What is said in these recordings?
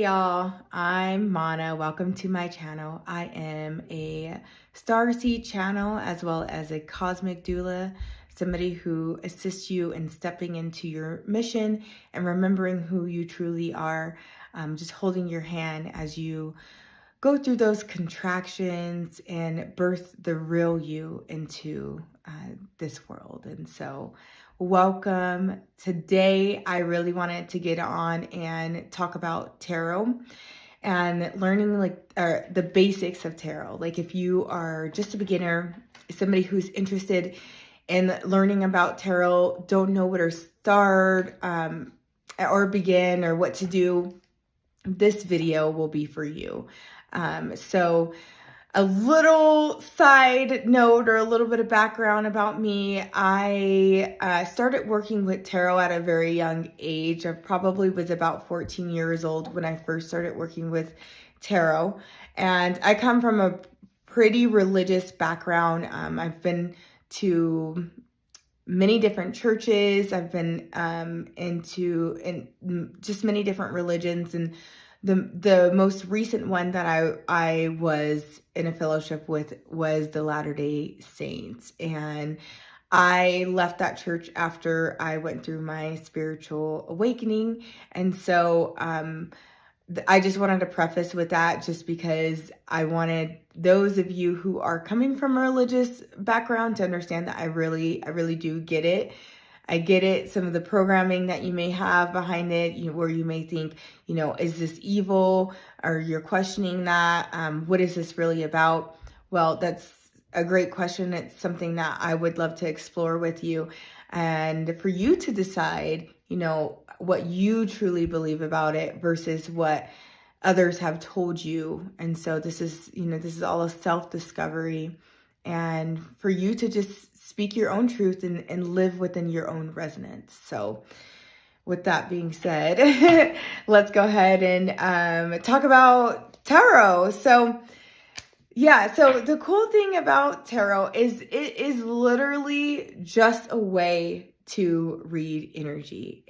y'all, I'm Mana. Welcome to my channel. I am a starseed channel as well as a cosmic doula, somebody who assists you in stepping into your mission and remembering who you truly are, just holding your hand as you go through those contractions and birth the real you into this world. And so welcome. Today, I really wanted to get on and talk about tarot and learning the basics of tarot. Like if you are just a beginner, somebody who's interested in learning about tarot, don't know where to start or begin or what to do, this video will be for you. So a little side note or a little bit of background about me. I started working with tarot at a very young age. I probably was about 14 years old when I first started working with tarot. And I come from a pretty religious background. I've been to many different churches. I've been in just many different religions, and the most recent one that I was in a fellowship with was the Latter-day Saints. And I left that church after I went through my spiritual awakening. And so I just wanted to preface with that, just because I wanted those of you who are coming from a religious background to understand that I really do get it. I get it. Some of the programming that you may have behind it, where you may think, is this evil? Or you're questioning that. What is this really about? Well, that's a great question. It's something that I would love to explore with you, and for you to decide, what you truly believe about it versus what others have told you. And so this is all a self-discovery, and for you to just speak your own truth and live within your own resonance. So with that being said, let's go ahead and talk about tarot. So the cool thing about tarot is it is literally just a way to read energy.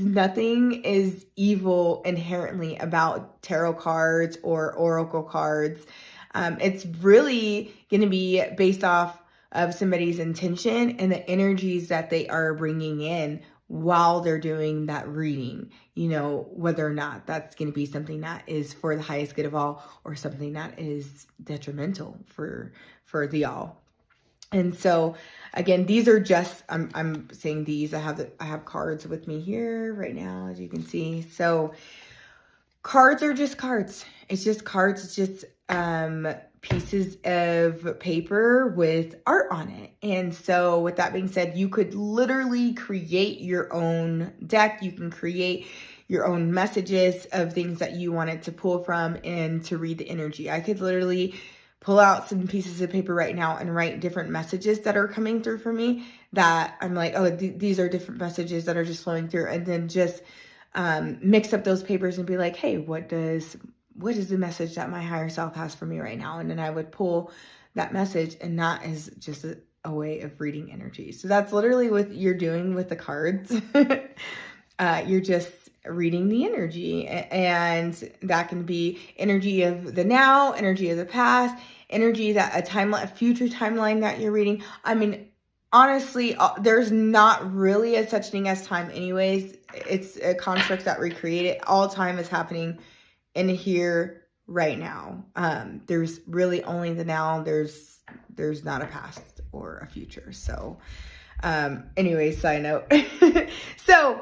Nothing is evil inherently about tarot cards or oracle cards. It's really going to be based off of somebody's intention and the energies that they are bringing in while they're doing that reading, whether or not that's going to be something that is for the highest good of all or something that is detrimental for the all. And so again, these are just, I'm saying these, I have cards with me here right now, as you can see. So cards are just cards. It's just cards. It's just, pieces of paper with art on it. And so with that being said, you could literally create your own deck. You can create your own messages of things that you wanted to pull from and to read the energy. I could literally pull out some pieces of paper right now and write different messages that are coming through for me that I'm like, oh, these are different messages that are just flowing through, and then just mix up those papers and be like, hey, what is the message that my higher self has for me right now? And then I would pull that message, and that is just a way of reading energy. So that's literally what you're doing with the cards. You're just reading the energy, and that can be energy of the now, energy of the past, energy that a future timeline that you're reading. I mean, honestly, there's not really a such thing as time anyways. It's a construct that we created. All time is happening in here right now. There's really only the now. There's not a past or a future. So anyway, side note. So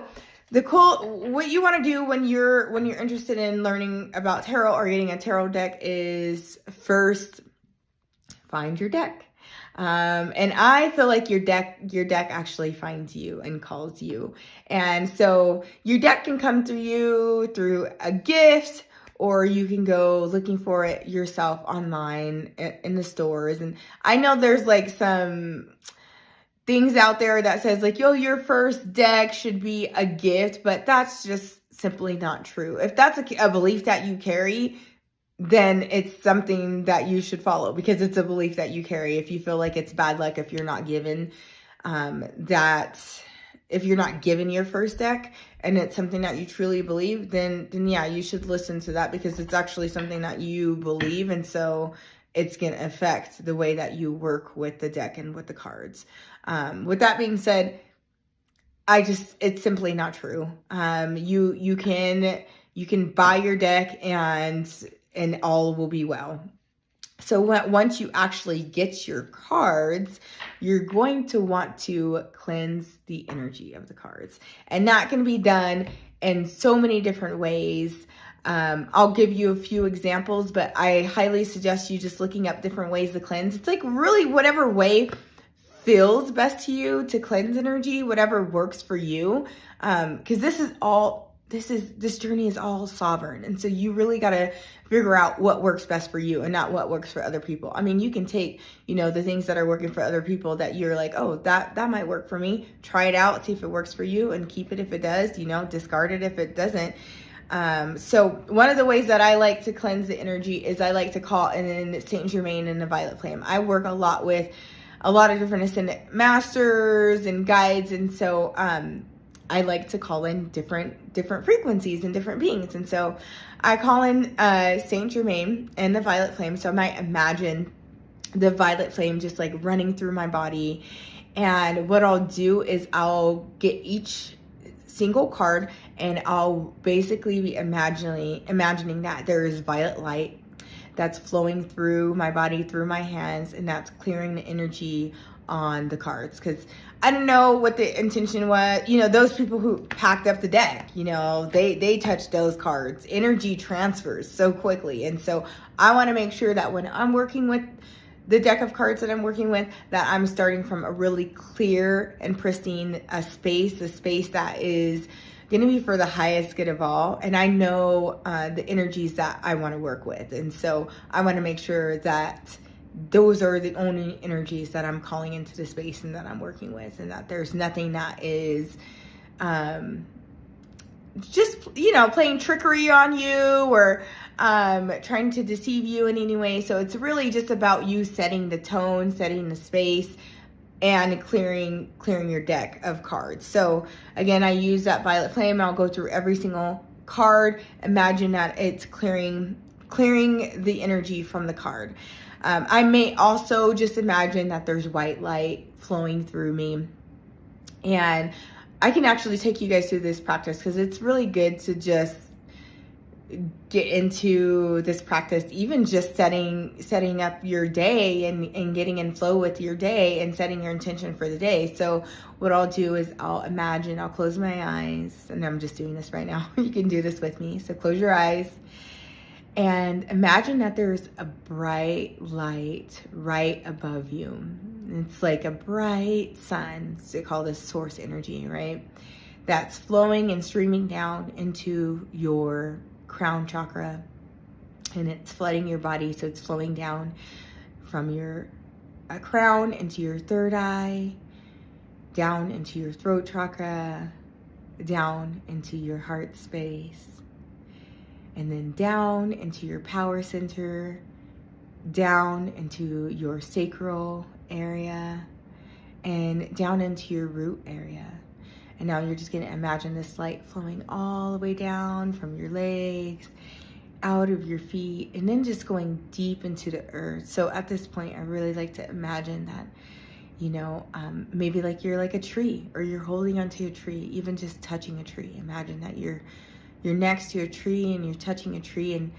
what you want to do when you're interested in learning about tarot or getting a tarot deck is first find your deck. And I feel like your deck actually finds you and calls you. And so your deck can come through you through a gift, or you can go looking for it yourself online in the stores. And I know there's like some things out there that says like, yo, your first deck should be a gift, but that's just simply not true. If that's a belief that you carry, then it's something that you should follow, because it's a belief that you carry. If you feel like it's bad luck if you're not given that if you're not given your first deck and it's something that you truly believe, then yeah, you should listen to that, because it's actually something that you believe. And so it's going to affect the way that you work with the deck and with the cards. With that being said, it's simply not true. You can buy your deck and all will be well. So once you actually get your cards, you're going to want to cleanse the energy of the cards. And that can be done in so many different ways. I'll give you a few examples, but I highly suggest you just looking up different ways to cleanse. It's like really whatever way feels best to you to cleanse energy, whatever works for you. Because this journey is all sovereign. And so you really got to figure out what works best for you and not what works for other people. I mean, you can take, the things that are working for other people that you're like, oh, that might work for me. Try it out, see if it works for you, and keep it if it does, discard it if it doesn't. So one of the ways that I like to cleanse the energy is I like to call in Saint Germain and the Violet Flame. I work a lot with a lot of different ascendant masters and guides. And so, I like to call in different frequencies and different beings. And so I call in Saint Germain and the Violet Flame. So I might imagine the Violet Flame just like running through my body. And what I'll do is I'll get each single card and I'll basically be imagining that there is violet light that's flowing through my body, through my hands, and that's clearing the energy on the cards. Because I don't know what the intention was. Those people who packed up the deck, they touched those cards. Energy transfers so quickly. And so I want to make sure that when I'm working with the deck of cards that I'm working with, that I'm starting from a really clear and pristine a space that is going to be for the highest good of all. And I know the energies that I want to work with. And so I want to make sure that those are the only energies that I'm calling into the space and that I'm working with, and that there's nothing that is just, playing trickery on you or trying to deceive you in any way. So it's really just about you setting the tone, setting the space, and clearing your deck of cards. So again, I use that Violet Flame. I'll go through every single card. Imagine that it's clearing the energy from the card. I may also just imagine that there's white light flowing through me. And I can actually take you guys through this practice, because it's really good to just get into this practice, even just setting up your day and getting in flow with your day and setting your intention for the day. So what I'll do is I'll close my eyes, and I'm just doing this right now. You can do this with me. So close your eyes and imagine that there's a bright light right above you. It's like a bright sun. So they call this source energy, right? That's flowing and streaming down into your crown chakra, and it's flooding your body. So it's flowing down from your crown into your third eye, down into your throat chakra, down into your heart space, and then down into your power center, down into your sacral area, and down into your root area. And now you're just going to imagine this light flowing all the way down from your legs, out of your feet, and then just going deep into the earth. So at this point, I really like to imagine that, maybe like you're like a tree, or you're holding onto a tree, even just touching a tree. Imagine that you're next to a tree and you're touching a tree,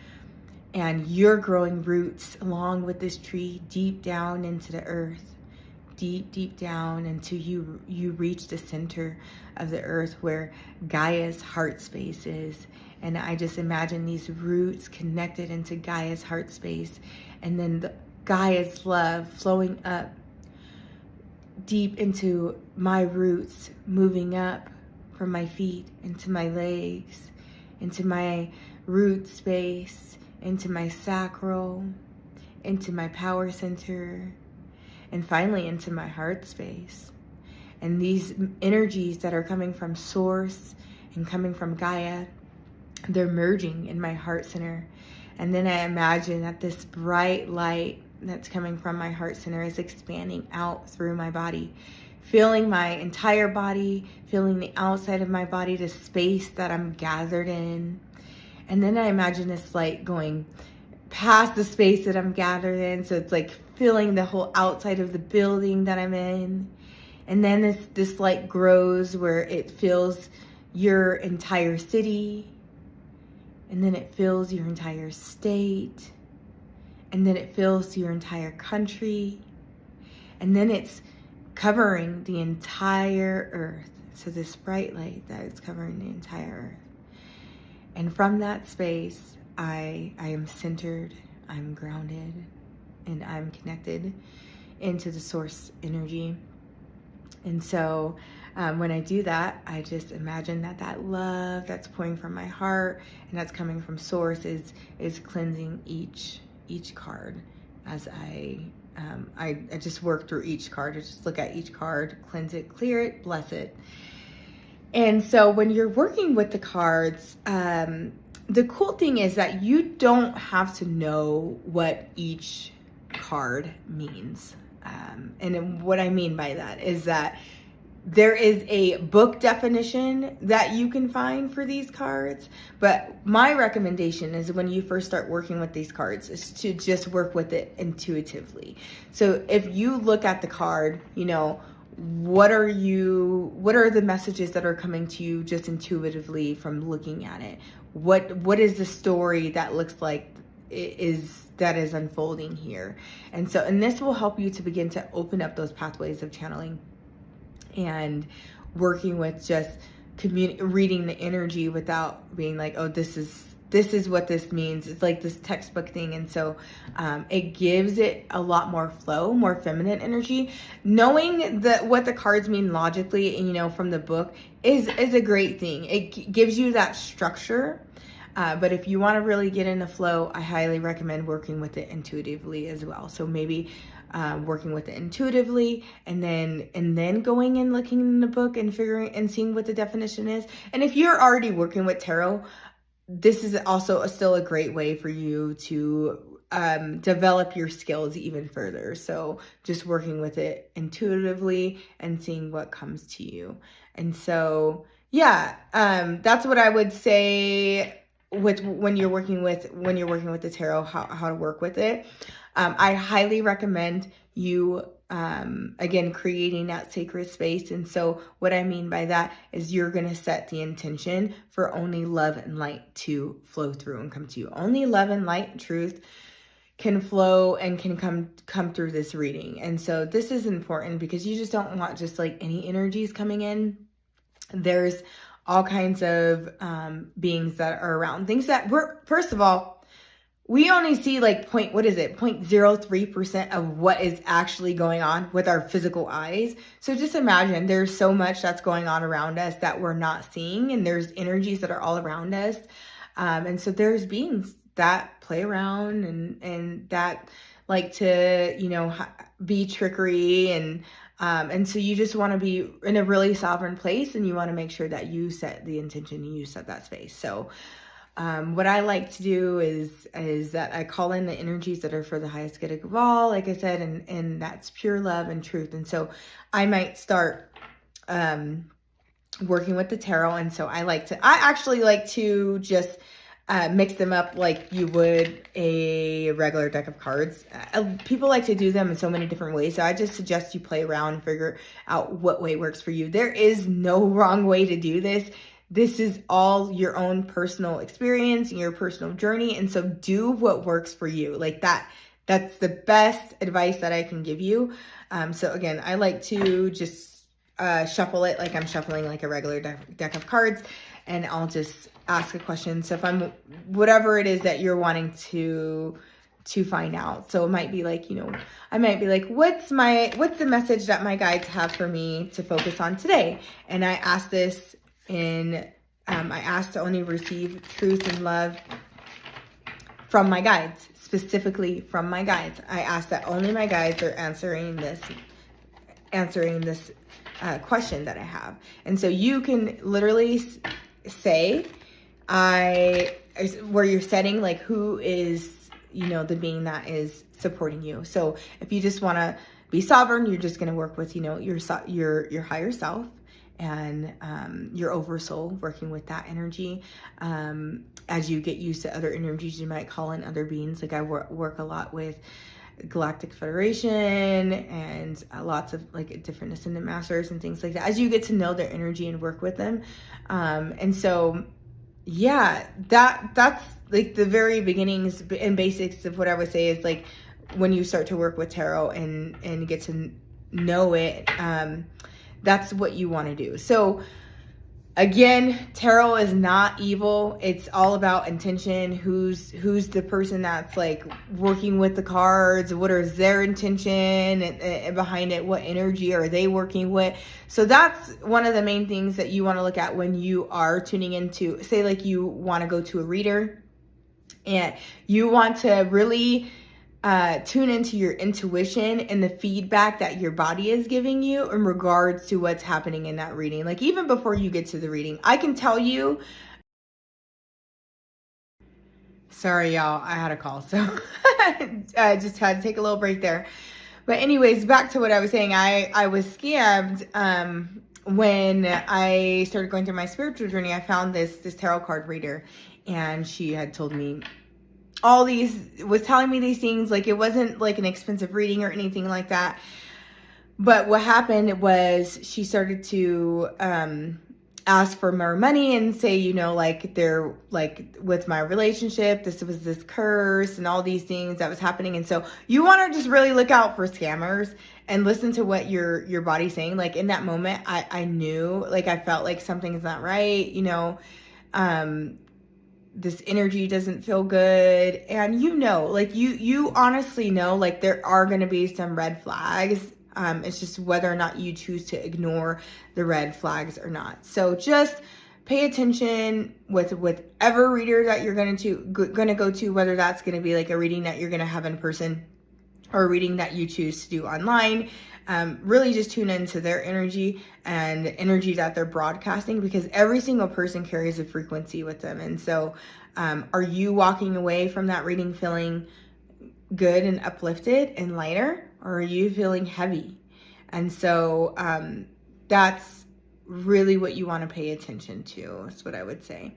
and you're growing roots along with this tree deep down into the earth. Deep down until you reach the center of the earth where Gaia's heart space is. And I just imagine these roots connected into Gaia's heart space, and then Gaia's love flowing up deep into my roots, moving up from my feet into my legs, into my root space, into my sacral, into my power center, and finally into my heart space. And these energies that are coming from Source and coming from Gaia, they're merging in my heart center. And then I imagine that this bright light that's coming from my heart center is expanding out through my body, feeling my entire body, feeling the outside of my body, the space that I'm gathered in. And then I imagine this light going past the space that I'm gathered in. So it's like feeling the whole outside of the building that I'm in. And then this light grows where it fills your entire city. And then it fills your entire state. And then it fills your entire country. And then it's covering the entire earth. So this bright light that is covering the entire earth. And from that space, I am centered, I'm grounded, and I'm connected into the source energy. And so when I do that, I just imagine that love that's pouring from my heart and that's coming from source is cleansing each card as I just work through each card. I just look at each card, cleanse it, clear it, bless it. And so when you're working with the cards, the cool thing is that you don't have to know what each card means. And what I mean by that is that there is a book definition that you can find for these cards, but my recommendation is when you first start working with these cards is to just work with it intuitively. So if you look at the card, what are the messages that are coming to you just intuitively from looking at it? What is the story that looks like that is unfolding here? And this will help you to begin to open up those pathways of channeling and working with just reading the energy without being like, oh, this is what this means. It's like this textbook thing. And so it gives it a lot more flow, more feminine energy. Knowing what the cards mean logically, from the book is a great thing. It gives you that structure. But if you want to really get in the flow, I highly recommend working with it intuitively as well. So maybe working with it intuitively and then going and looking in the book and figuring and seeing what the definition is. And if you're already working with tarot, this is also still a great way for you to develop your skills even further. So just working with it intuitively and seeing what comes to you. And so, that's what I would say when you're working with the tarot, how to work with it. I highly recommend you, again, creating that sacred space. And so what I mean by that is you're going to set the intention for only love and light to flow through and come to you. Only love and light and truth can flow and can come through this reading. And so this is important because you just don't want just like any energies coming in. There's all kinds of beings that are around. Things that first of all, we only see like 0.03% of what is actually going on with our physical eyes. So just imagine there's so much that's going on around us that we're not seeing, and there's energies that are all around us. And so there's beings that play around and that like to, be trickery and so you just want to be in a really sovereign place, and you want to make sure that you set the intention and you set that space. So what I like to do is that I call in the energies that are for the highest good of all, like I said, and that's pure love and truth. And so I might start working with the tarot. And so I actually like to just mix them up like you would a regular deck of cards. People like to do them in so many different ways. So I just suggest you play around and figure out what way works for you. There is no wrong way to do this. This is all your own personal experience and your personal journey. And so do what works for you. Like that's the best advice that I can give you. So again, I like to just shuffle it like I'm shuffling like a regular deck of cards, and I'll just ask a question. So if I'm, whatever it is that you're wanting to find out. So it might be like, I might be like, what's the message that my guides have for me to focus on today? And I ask this I ask to only receive truth and love from my guides, specifically from my guides. I ask that only my guides are answering this question that I have. And so you can literally say, where you're setting like who is the being that is supporting you. So if you just want to be sovereign, you're just going to work with, your higher self and your oversoul, working with that energy. As you get used to other energies, you might call in other beings. Like I work a lot with Galactic Federation and lots of like different ascendant masters and things like that, as you get to know their energy and work with them. And so yeah, that's like the very beginnings and basics of what I would say is like when you start to work with tarot and get to know it, that's what you want to do. So again, tarot is not evil. It's all about intention. Who's the person that's like working with the cards? What is their intention and behind it? What energy are they working with? So that's one of the main things that you want to look at when you are tuning into, say like you want to go to a reader and you want to really tune into your intuition and the feedback that your body is giving you in regards to what's happening in that reading. Like even before you get to the reading, I can tell you, sorry y'all, I had a call, so I just had to take a little break there. But anyways, back to what I was saying, I was scammed when I started going through my spiritual journey. I found this tarot card reader, and she had told me was telling me these things. Like it wasn't like an expensive reading or anything like that. But what happened was she started to ask for more money and say, like they're like with my relationship, this was this curse and all these things that was happening. And so you want to just really look out for scammers and listen to what your body's saying. Like in that moment, I knew, like I felt like something's not right, this energy doesn't feel good. And like you honestly know, like there are going to be some red flags. It's just whether or not you choose to ignore the red flags or not. So just pay attention with whatever reader that you're going to go to, whether that's going to be like a reading that you're going to have in person or a reading that you choose to do online. Really just tune into their energy and the energy that they're broadcasting, because every single person carries a frequency with them. And so are you walking away from that reading feeling good and uplifted and lighter, or are you feeling heavy? And so that's really what you want to pay attention to, is what I would say.